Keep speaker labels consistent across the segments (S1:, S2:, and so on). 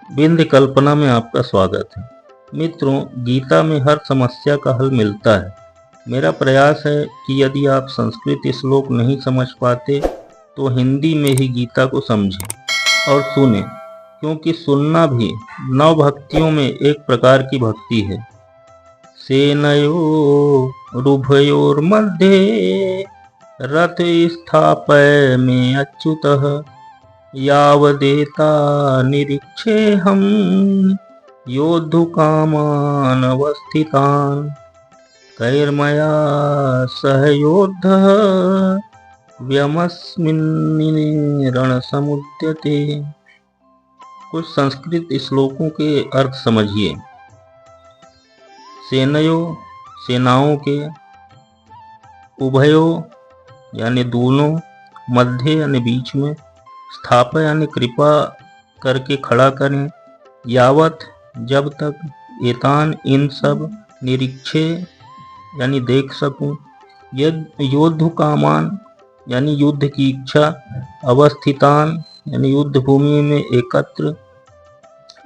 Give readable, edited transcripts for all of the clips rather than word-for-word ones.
S1: विंध्य कल्पना में आपका स्वागत है। मित्रों, गीता में हर समस्या का हल मिलता है। मेरा प्रयास है कि यदि आप संस्कृत श्लोक नहीं समझ पाते तो हिंदी में ही गीता को समझें और सुनें, क्योंकि सुनना भी नौ भक्तियों में एक प्रकार की भक्ति है। सेनयोरुभयोर्मध्ये रथ स्थापय में अच्युतः यावदेता निरीक्षेऽहं योद्धुकामान् अवस्थितान् कैर्मया सह योद्धः व्यमस्मिन् रणसमुद्यते। कुछ संस्कृत श्लोकों के अर्थ समझिए। सेनयो सेनाओं के, उभयो यानी दोनों, मध्य यानी बीच में, स्थापय यानी कृपा करके खड़ा करें, यावत जब तक, एतान इन सब, निरीक्षे यानी देख सकूं, योद्धु कामान यानी युद्ध की इच्छा, अवस्थितान यानी युद्ध भूमि में एकत्र,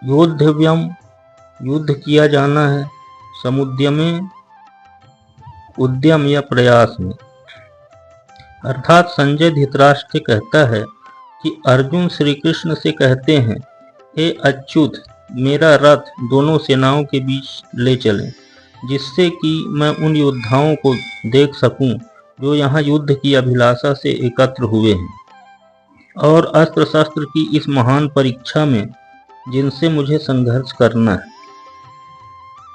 S1: योद्धव्यम युद्ध किया जाना है, समुद्यमे उद्यम या प्रयास में। अर्थात संजय धृतराष्ट्र कहता है कि अर्जुन श्री कृष्ण से कहते हैं, हे अच्युत, मेरा रथ दोनों सेनाओं के बीच ले चलें, जिससे कि मैं उन योद्धाओं को देख सकूं जो यहाँ युद्ध की अभिलाषा से एकत्र हुए हैं और अस्त्र शस्त्र की इस महान परीक्षा में जिनसे मुझे संघर्ष करना है।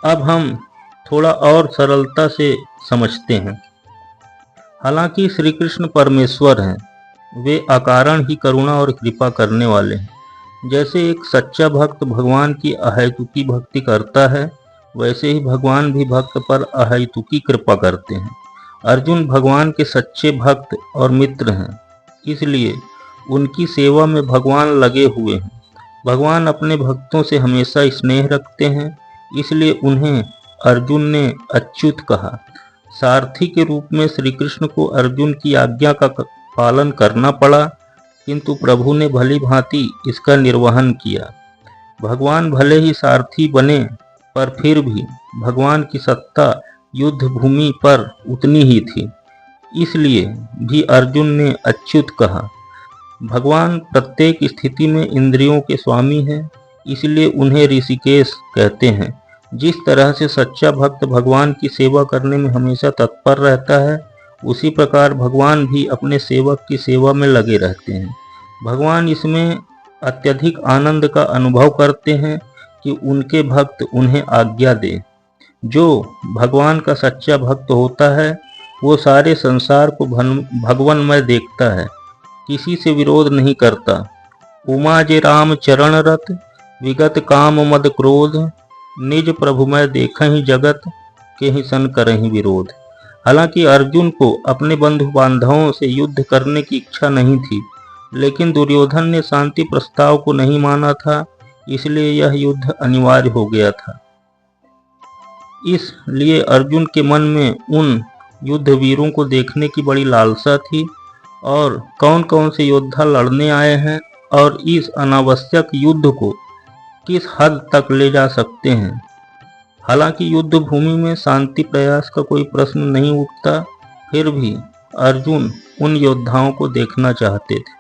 S1: अब हम थोड़ा और सरलता से समझते हैं। हालांकि श्री कृष्ण परमेश्वर हैं, वे अकारण ही करुणा और कृपा करने वाले हैं। जैसे एक सच्चा भक्त भगवान की अहेतुकी भक्ति करता है, वैसे ही भगवान भी भक्त पर अहेतुकी कृपा करते हैं। अर्जुन भगवान के सच्चे भक्त और मित्र हैं, इसलिए उनकी सेवा में भगवान लगे हुए हैं। भगवान अपने भक्तों से हमेशा स्नेह रखते हैं, इसलिए उन्हें अर्जुन ने अच्युत कहा। सारथी के रूप में श्री कृष्ण को अर्जुन की आज्ञा का पालन करना पड़ा, किंतु प्रभु ने भली भांति इसका निर्वहन किया। भगवान भले ही सारथी बने, पर फिर भी भगवान की सत्ता युद्ध भूमि पर उतनी ही थी, इसलिए भी अर्जुन ने अच्युत कहा। भगवान प्रत्येक स्थिति में इंद्रियों के स्वामी हैं, इसलिए उन्हें ऋषिकेश कहते हैं। जिस तरह से सच्चा भक्त भगवान की सेवा करने में हमेशा तत्पर रहता है, उसी प्रकार भगवान भी अपने सेवक की सेवा में लगे रहते हैं। भगवान इसमें अत्यधिक आनंद का अनुभव करते हैं कि उनके भक्त उन्हें आज्ञा दे। जो भगवान का सच्चा भक्त होता है, वो सारे संसार को भगवानमय देखता है, किसी से विरोध नहीं करता। उमा जे राम चरण रत, विगत काम मद क्रोध, निज प्रभुमय देखहि जगत, के ही सन करहि विरोध। हालांकि अर्जुन को अपने बंधु बांधवों से युद्ध करने की इच्छा नहीं थी, लेकिन दुर्योधन ने शांति प्रस्ताव को नहीं माना था, इसलिए यह युद्ध अनिवार्य हो गया था। इसलिए अर्जुन के मन में उन युद्ध वीरों को देखने की बड़ी लालसा थी और कौन कौन से योद्धा लड़ने आए हैं और इस अनावश्यक युद्ध को किस हद तक ले जा सकते हैं। हालांकि युद्ध भूमि में शांति प्रयास का कोई प्रश्न नहीं उठता, फिर भी अर्जुन उन योद्धाओं को देखना चाहते थे।